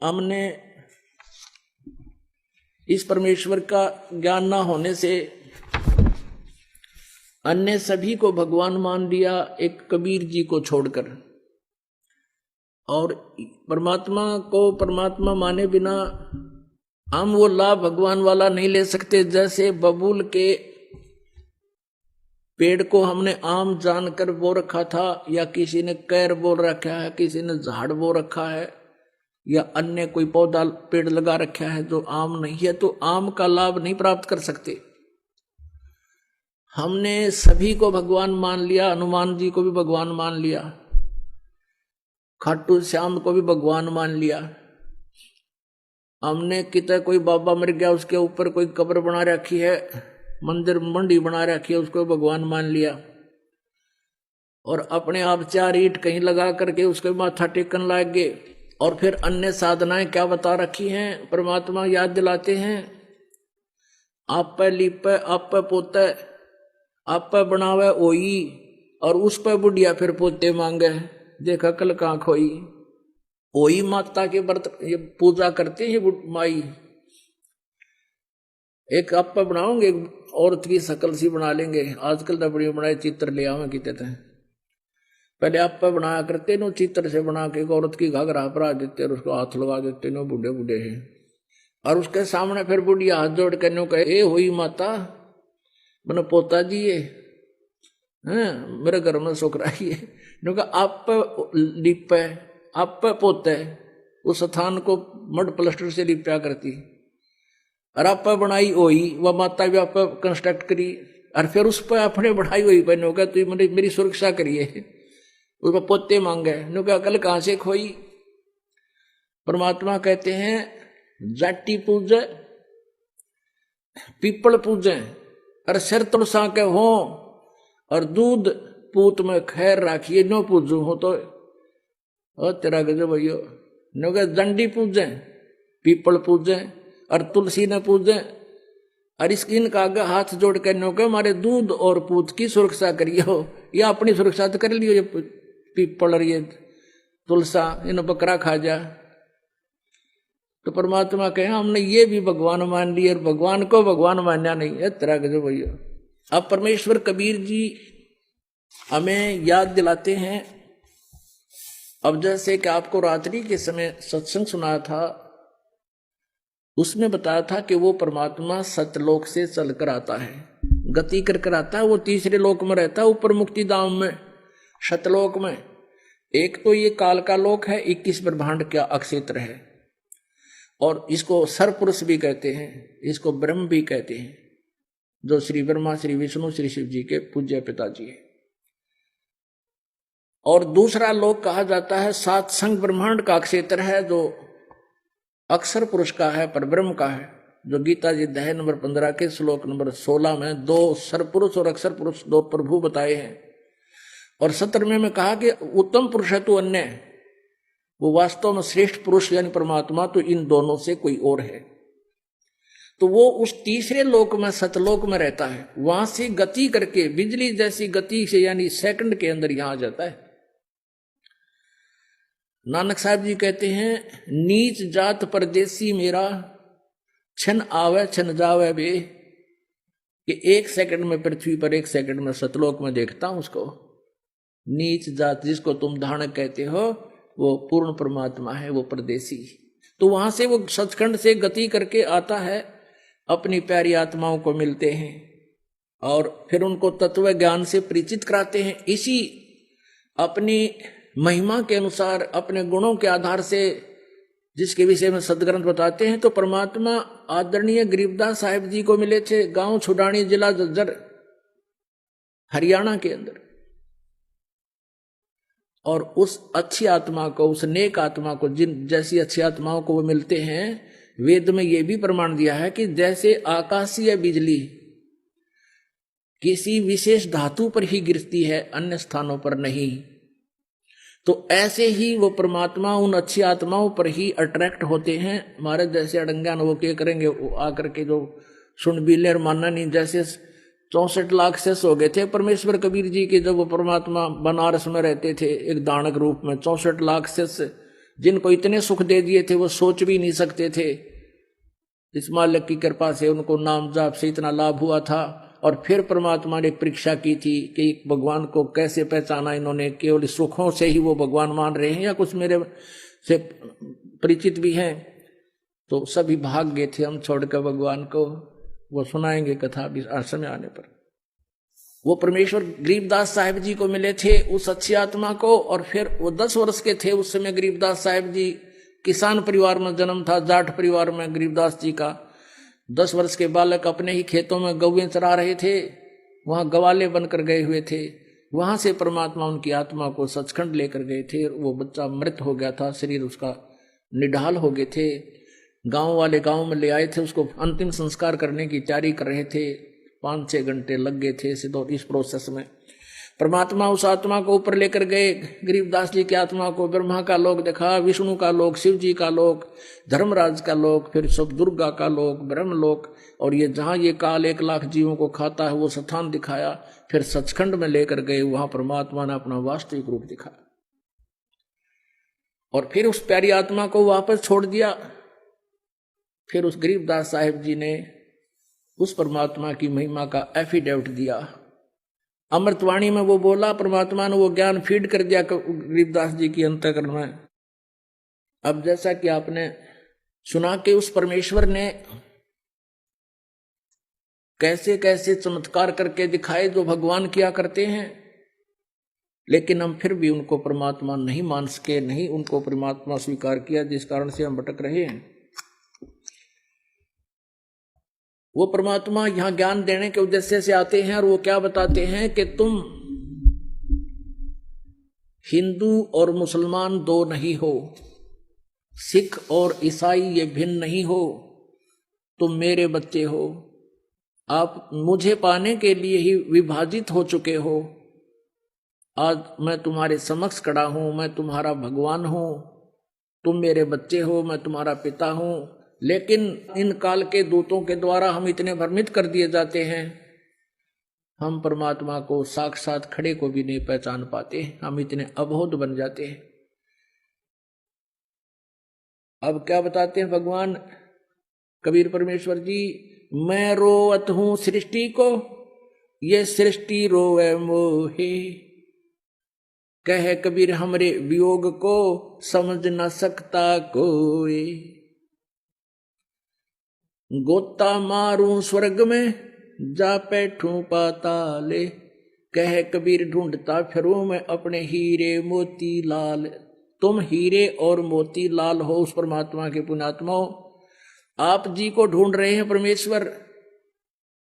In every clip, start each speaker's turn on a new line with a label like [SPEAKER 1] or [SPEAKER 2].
[SPEAKER 1] हमने इस परमेश्वर का ज्ञान ना होने से अन्य सभी को भगवान मान लिया, एक कबीर जी को छोड़कर। और परमात्मा को परमात्मा माने बिना हम वो लाभ भगवान वाला नहीं ले सकते। जैसे बबूल के पेड़ को हमने आम जानकर बो रखा था, या किसी ने कैर बोल रखा है, किसी ने झाड़ बो रखा है, या अन्य कोई पौधा पेड़ लगा रखा है जो आम नहीं है, तो आम का लाभ नहीं प्राप्त कर सकते। हमने सभी को भगवान मान लिया, हनुमान जी को भी भगवान मान लिया, खाटू श्याम को भी भगवान मान लिया। हमने कितना कोई बाबा मर गया, उसके ऊपर कोई कब्र बना रखी है, मंदिर मंडी बना रखी है, उसको भगवान मान लिया। और अपने आप 4 ईंट कहीं लगा करके उसके माथा टेकन लग गए। और फिर अन्य साधनाएं क्या बता रखी हैं, परमात्मा याद दिलाते हैं, आप पे लीपे, आप पे पोते, आप पे बनावे ओई, और उस पे बुढ़िया फिर पोते मांगे, देखा कल कहाँ खोई। ओई माता के व्रत ये पूजा करते हैं ये माई। एक आप पे बनाओगे, औरत की शकल सी बना लेंगे, आजकल तो बड़ी बनाए चित्र ले आवे कहते थे, पहले आप पे बनाया करते नो, चित्र से बना के औरत की घाघरा परा देते और उसको हाथ लगा देते नो, बूढ़े बूढ़े हैं। और उसके सामने फिर बुढ़िया हाथ जोड़ कर नो कहे, ए हुई माता मैंने पोता जी ये मेरे घर में सुख रही है। नो कहा आप पे लिपे, आप पे पोते, उस स्थान को मड प्लास्टर से लिपया करती, और आप पे बनाई हुई वह माता भी आप पे कंस्ट्रक्ट करी, और फिर उस पर अपने बढ़ाई हुई बहनों का तो मेरी सुरक्षा करिए, उस पर पोते मांगे। नो क्या कल कहां से खोई। परमात्मा कहते हैं जाटी पूजे, पीपल पूजे, और सिर तुलसा के हो, और दूध पूत में खैर राखिए, नो पूजू हो तो तेरा गजब भैया। नो क्या दंडी पूजे, पीपल पूजे, और तुलसी ने पूजे, और इनका आगे हाथ जोड़ के नो के हमारे दूध और पूत की सुरक्षा करिए हो, या अपनी सुरक्षा तो कर लियो, ये पीपल और ये तुलसा इन बकरा खा जा। तो परमात्मा कहे हमने ये भी भगवान मान लिया, और भगवान को भगवान मानना नहीं है, तेरा गजब भैया। अब परमेश्वर कबीर जी हमें याद दिलाते हैं। अब जैसे कि आपको रात्रि के समय सत्संग सुनाया था, उसमें बताया था कि वो परमात्मा सतलोक से चलकर आता है, गति कर आता है, वो तीसरे लोक में रहता है, ऊपर मुक्ति धाम में, सतलोक में। एक तो ये काल का लोक है, 21 ब्रह्मांड का अक्षेत्र है, और इसको सरपुरुष भी कहते हैं, इसको ब्रह्म भी कहते हैं, जो श्री ब्रह्मा, श्री विष्णु, श्री शिव जी के पूज्य पिताजी है। और दूसरा लोक कहा जाता है सात संग ब्रह्मांड का क्षेत्र है, जो अक्षर पुरुष का है, पर ब्रह्म का है, जो गीता जी अध्याय नंबर 15 के श्लोक नंबर 16 में 2 सरपुरुष और अक्षर पुरुष 2 प्रभु बताए हैं। और 17वें में कहा कि उत्तम पुरुष है तो अन्य, वो वास्तव में श्रेष्ठ पुरुष यानी परमात्मा तो इन दोनों से कोई और है। तो वो उस तीसरे लोक में सतलोक में रहता है, वहां से गति करके बिजली जैसी गति से यानी सेकंड के अंदर यहां आ जाता है। नानक साहब जी कहते हैं नीच जात परदेसी मेरा, छन आवे छन जावे बे, कि 1 सेकंड में पृथ्वी पर, 1 सेकंड में सतलोक में देखता हूं उसको। नीच जात जिसको तुम धानक कहते हो, वो पूर्ण परमात्मा है, वो परदेसी। तो वहां से वो सचखंड से गति करके आता है, अपनी प्यारी आत्माओं को मिलते हैं, और फिर उनको तत्व ज्ञान से परिचित कराते हैं। इसी अपनी महिमा के अनुसार, अपने गुणों के आधार से, जिसके विषय में सदग्रंथ बताते हैं, तो परमात्मा आदरणीय गरीबदास साहिब जी को मिले थे, गांव छुडानी, जिला झज्जर, हरियाणा के अंदर। और उस अच्छी आत्मा को, उस नेक आत्मा को, जिन जैसी अच्छी आत्माओं को वो मिलते हैं, वेद में ये भी प्रमाण दिया है कि जैसे आकाशीय बिजली किसी विशेष धातु पर ही गिरती है, अन्य स्थानों पर नहीं, तो ऐसे ही वो परमात्मा उन अच्छी आत्माओं पर ही अट्रैक्ट होते हैं। हमारे जैसे अड़ंगा वो क्या करेंगे, वो आकर के जो सुन बिलेर मानना नहीं, जैसे 64 लाख शेष हो गए थे परमेश्वर कबीर जी के, जब वो परमात्मा बनारस में रहते थे एक दानक रूप में, 64 लाख शेष जिनको इतने सुख दे दिए थे वो सोच भी नहीं सकते थे। इस मालिक की कृपा से उनको नाम जाप से इतना लाभ हुआ था। और फिर परमात्मा ने परीक्षा की थी कि भगवान को कैसे पहचाना इन्होंने, केवल सुखों से ही वो भगवान मान रहे हैं या कुछ मेरे से परिचित भी हैं। तो सभी भाग गए थे हम छोड़कर भगवान को। वो सुनाएंगे कथा भी समय आने पर। वो परमेश्वर गरीबदास साहिब जी को मिले थे, उस अच्छी आत्मा को। और फिर वो 10 वर्ष के थे उस समय। गरीबदास साहिब जी किसान परिवार में जन्म था, जाट परिवार में गरीबदास जी का। 10 वर्ष के बालक अपने ही खेतों में गौएं चरा रहे थे, वहां गवाले बनकर गए हुए थे। वहां से परमात्मा उनकी आत्मा को सचखंड लेकर गए थे। वो बच्चा मृत हो गया था, शरीर उसका निढाल हो गए थे। गांव वाले गांव में ले आए थे, उसको अंतिम संस्कार करने की तैयारी कर रहे थे। 5-6 घंटे लग गए थे इस प्रोसेस में। परमात्मा उस आत्मा को ऊपर लेकर गए। गरीबदास जी की आत्मा को ब्रह्मा का लोक दिखा, विष्णु का लोक, शिव जी का लोक, धर्मराज का लोक, फिर सब दुर्गा का लोक, ब्रह्म लोक, और ये जहां ये काल 1 लाख जीवों को खाता है वो स्थान दिखाया। फिर सचखंड में लेकर गए, वहां परमात्मा ने अपना वास्तविक रूप दिखाया। और फिर उस प्यारी आत्मा को वापस छोड़ दिया। फिर उस गरीबदास साहिब जी ने उस परमात्मा की महिमा का एफिडेविट दिया। अमृतवाणी में वो बोला, परमात्मा ने वो ज्ञान फीड कर दिया गरीबदास जी की अंतःकरण में। अब जैसा कि आपने सुना कि उस परमेश्वर ने कैसे कैसे चमत्कार करके दिखाए जो भगवान किया करते हैं, लेकिन हम फिर भी उनको परमात्मा नहीं मान सके, नहीं उनको परमात्मा स्वीकार किया, जिस कारण से हम भटक रहे हैं। वो परमात्मा यहां ज्ञान देने के उद्देश्य से आते हैं और वो क्या बताते हैं कि तुम हिंदू और मुसलमान 2 नहीं हो, सिख और ईसाई ये भिन्न नहीं हो, तुम मेरे बच्चे हो। आप मुझे पाने के लिए ही विभाजित हो चुके हो। आज मैं तुम्हारे समक्ष खड़ा हूं, मैं तुम्हारा भगवान हूं, तुम मेरे बच्चे हो, मैं तुम्हारा पिता हूं। लेकिन इन काल के दूतों के द्वारा हम इतने भ्रमित कर दिए जाते हैं, हम परमात्मा को साक्षात खड़े को भी नहीं पहचान पाते, हम इतने अबोध बन जाते हैं। अब क्या बताते हैं भगवान कबीर परमेश्वर जी, मैं रोवत हूं सृष्टि को, ये सृष्टि रोवे मोहे। कहे कबीर हमरे वियोग को, समझ न सकता कोई। गोता मारूं स्वर्ग में, जा बैठूं पाताले। कहे कबीर ढूंढता फिरूं मैं अपने हीरे मोती लाल। तुम हीरे और मोती लाल हो उस परमात्मा के पुण्यात्माओं। आप जी को ढूंढ रहे हैं परमेश्वर।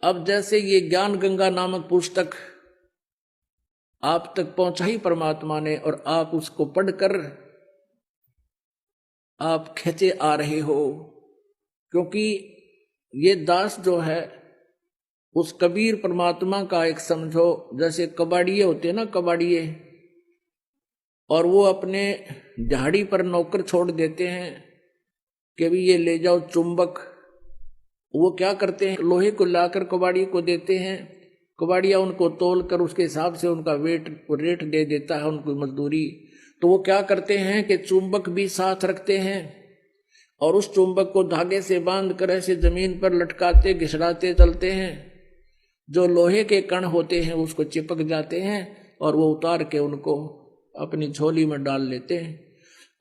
[SPEAKER 1] अब जैसे ये ज्ञान गंगा नामक पुस्तक आप तक पहुंचाई परमात्मा ने, और आप उसको पढ़कर आप खींचे आ रहे हो, क्योंकि ये दास जो है उस कबीर परमात्मा का एक समझो जैसे कबाड़िए होते हैं ना, कबाड़िए, और वो अपने झाड़ी पर नौकर छोड़ देते हैं कि भी ये ले जाओ चुंबक। वो क्या करते हैं, लोहे को लाकर कबाड़ी को देते हैं, कबाड़िया उनको तोल कर उसके हिसाब से उनका रेट दे देता है उनको मजदूरी। तो वो क्या करते हैं कि चुंबक भी साथ रखते हैं और उस चुंबक को धागे से बांध कर ऐसे जमीन पर लटकाते घिसड़ाते चलते हैं। जो लोहे के कण होते हैं उसको चिपक जाते हैं और वो उतार के उनको अपनी झोली में डाल लेते हैं,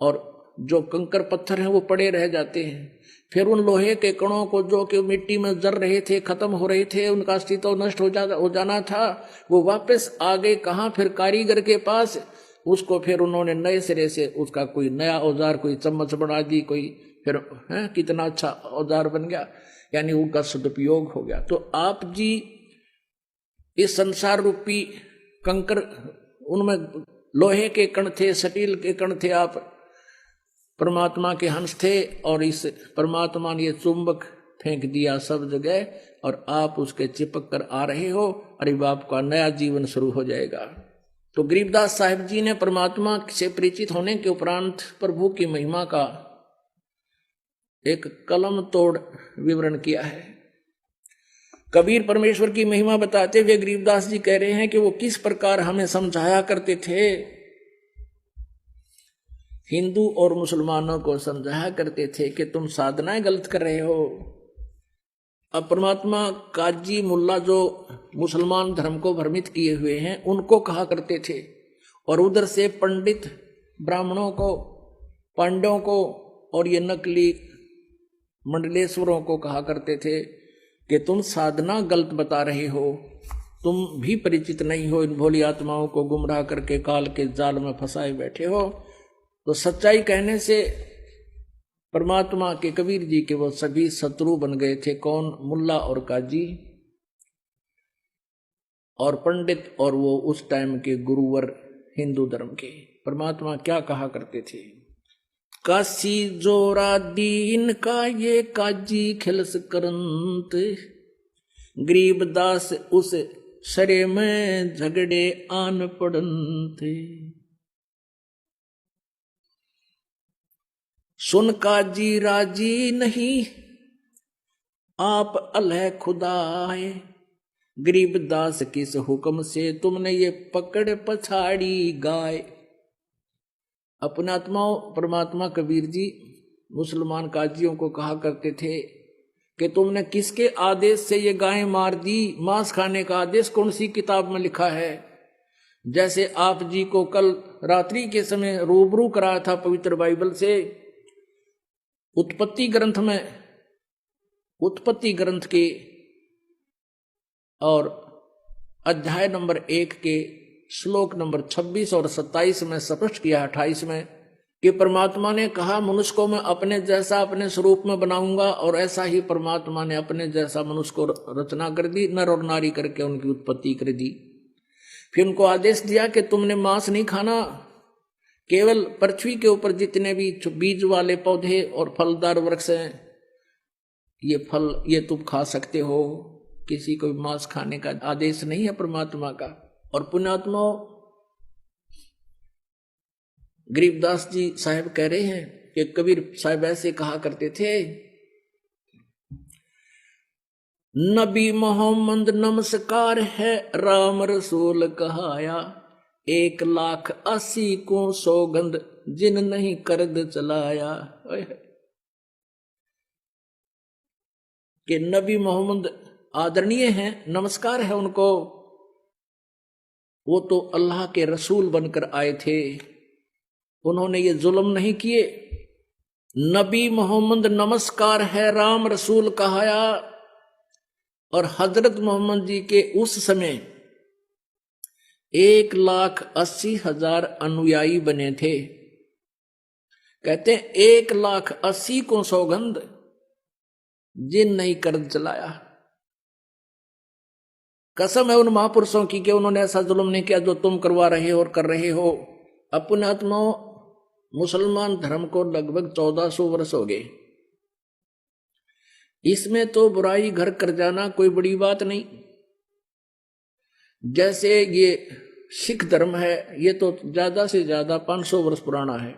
[SPEAKER 1] और जो कंकर पत्थर हैं वो पड़े रह जाते हैं। फिर उन लोहे के कणों को जो कि मिट्टी में जर रहे थे, खत्म हो रहे थे, उनका अस्तित्व नष्ट हो जाना था, वो वापस आ गए कहाँ, फिर कारीगर के पास। उसको फिर उन्होंने नए सिरे से उसका कोई नया औजार, कोई चम्मच बना दी, कोई फिर कितना अच्छा औजार बन गया, यानी उनका सदुपयोग हो गया। तो आप जी इस संसार रूपी कंकर, उनमें लोहे के कण थे, स्टील के कण थे, आप परमात्मा के हंस थे, और इस परमात्मा ने ये चुंबक फेंक दिया सब जगह और आप उसके चिपक कर आ रहे हो। अरे बाप का नया जीवन शुरू हो जाएगा। तो गरीबदास साहिब जी ने परमात्मा से परिचित होने के उपरांत प्रभु की महिमा का एक कलम तोड़ विवरण किया है। कबीर परमेश्वर की महिमा बताते हुए गरीबदास जी कह रहे हैं कि वो किस प्रकार हमें समझाया करते थे। हिंदू और मुसलमानों को समझाया करते थे कि तुम साधनाएं गलत कर रहे हो। अब परमात्मा काजी मुल्ला जो मुसलमान धर्म को भ्रमित किए हुए हैं उनको कहा करते थे, और उधर से पंडित ब्राह्मणों को, पांडवों को और ये नकली मंडलेश्वरों को कहा करते थे कि तुम साधना गलत बता रहे हो, तुम भी परिचित नहीं हो, इन भोली आत्माओं को गुमराह करके काल के जाल में फंसाए बैठे हो। तो सच्चाई कहने से परमात्मा के कबीर जी के वो सभी शत्रु बन गए थे। कौन? मुल्ला और काजी और पंडित, और वो उस टाइम के गुरुवर हिंदू धर्म के। परमात्मा क्या कहा करते थे? काशी जोरा दीन का ये काजी खिलस करंत, गरीबदास उस सरे में झगड़े आन पड़ंत। सुन काजी राजी नहीं आप अलह खुदाए, गरीबदास किस हुक्म से तुमने ये पकड़ पछाड़ी गाय। अपने आत्माओं परमात्मा कबीर जी मुसलमान काजियों को कहा करते थे कि तुमने किसके आदेश से ये गाय मार दी? मांस खाने का आदेश कौन सी किताब में लिखा है? जैसे आप जी को कल रात्रि के समय रूबरू कराया था पवित्र बाइबल से, उत्पत्ति ग्रंथ में, उत्पत्ति ग्रंथ के और अध्याय नंबर 1 के श्लोक नंबर 26 और 27 में स्पष्ट किया, 28 में, कि परमात्मा ने कहा मनुष्य को मैं अपने जैसा अपने स्वरूप में बनाऊंगा, और ऐसा ही परमात्मा ने अपने जैसा मनुष्य को रचना कर दी, नर और नारी करके उनकी उत्पत्ति कर दी। फिर उनको आदेश दिया कि तुमने मांस नहीं खाना, केवल पृथ्वी के ऊपर जितने भी बीज वाले पौधे और फलदार वृक्ष हैं, ये फल ये तुम खा सकते हो, किसी को भी मांस खाने का आदेश नहीं है परमात्मा का। और पुण्यात्मा गरीबदास जी साहब कह रहे हैं कि कबीर साहब ऐसे कहा करते थे, नबी मोहम्मद नमस्कार है राम रसूल कहाया, 1,80,000 को सौगंध जिन नहीं करद चलाया। कि नबी मोहम्मद आदरणीय हैं, नमस्कार है उनको, वो तो अल्लाह के रसूल बनकर आए थे, उन्होंने ये जुल्म नहीं किए। नबी मोहम्मद नमस्कार है राम रसूल कहाया, और हजरत मोहम्मद जी के उस समय 1,80,000 अनुयायी बने थे। कहते हैं 1,80,000 को सौगंध जिन नहीं कर चलाया। कसम है उन महापुरुषों की कि उन्होंने ऐसा जुल्म नहीं किया जो तुम करवा रहे हो और कर रहे हो। अपने आत्माओं मुसलमान धर्म को लगभग 1400 वर्ष हो गए, इसमें तो बुराई घर कर जाना कोई बड़ी बात नहीं। जैसे ये सिख धर्म है, ये तो ज्यादा से ज्यादा 500 वर्ष पुराना है,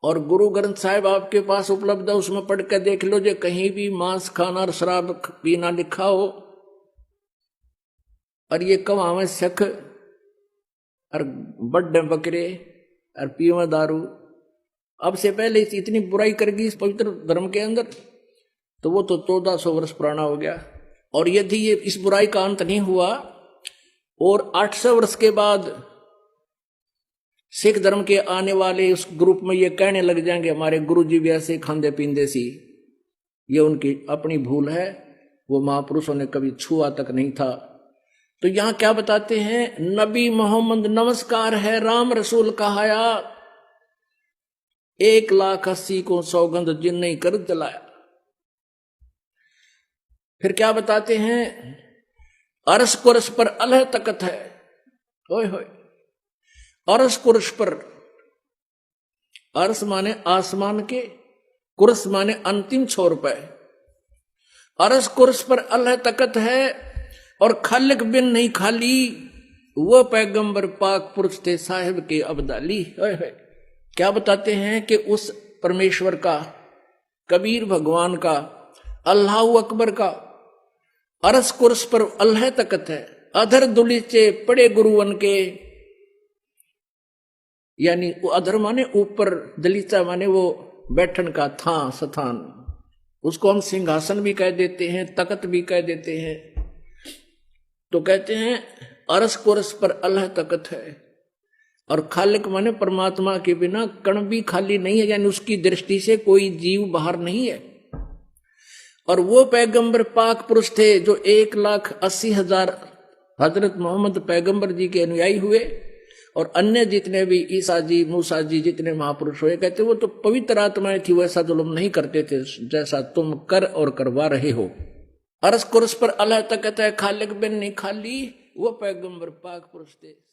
[SPEAKER 1] और गुरु ग्रंथ साहिब आपके पास उपलब्ध है, उसमें पढ़ कर देख लो, जो कहीं भी मांस खाना और शराब पीना लिखा हो, और ये कमावे सिख और बड़े बकरे और पीवे दारू। अब से पहले इतनी बुराई करेगी इस पवित्र धर्म के अंदर, तो वो तो 1400 वर्ष पुराना हो गया। और यदि ये इस बुराई का अंत नहीं हुआ और 800 वर्ष के बाद सिख धर्म के आने वाले उस ग्रुप में ये कहने लग जाएंगे हमारे गुरु जी भी ऐसे खांदे पींदे सी, ये उनकी अपनी भूल है, वो महापुरुषों ने कभी छुआ तक नहीं था। तो यहां क्या बताते हैं, नबी मोहम्मद नमस्कार है राम रसूल कहाया, 1,80,000 को सौगंध जिन नहीं कर जलाया। फिर क्या बताते हैं, अरस कुरस पर अलह तकत है, होय होय, अरस कुरस पर, अरस माने आसमान के, कुरस माने अंतिम छोर पे, अरस कुरस पर अल्लाह तकत है, और खालिक बिन नहीं खाली, वो पैगंबर पाक पुरुष थे साहिब के अब्दाली। क्या बताते हैं कि उस परमेश्वर का, कबीर भगवान का, अल्लाह अकबर का अरस कुरस पर अल्लाह तकत है, अधर दुलीचे पड़े गुरुवन के, यानी वो अधर माने ऊपर, दलीचा माने वो बैठन का था स्थान, उसको हम सिंहासन भी कह देते हैं, तकत भी कह देते हैं। तो कहते हैं अरस कोरस पर अल्लाह तकत है, और खालिक माने परमात्मा के बिना कण भी खाली नहीं है, यानी उसकी दृष्टि से कोई जीव बाहर नहीं है। और वो पैगंबर पाक पुरुष थे जो 1,80,000 हजरत मोहम्मद पैगंबर जी के अनुयायी हुए, और अन्य जितने भी ईसा जी, मूसा जी, जितने महापुरुष हुए, कहते वो तो पवित्र आत्माएं थी, वैसा जुल्म नहीं करते थे जैसा तुम कर और करवा रहे हो। अरस कुरस पर अल्लाह तक कहता है खालिक बिन नहीं खाली, वो पैगंबर पाक पुरुष थे।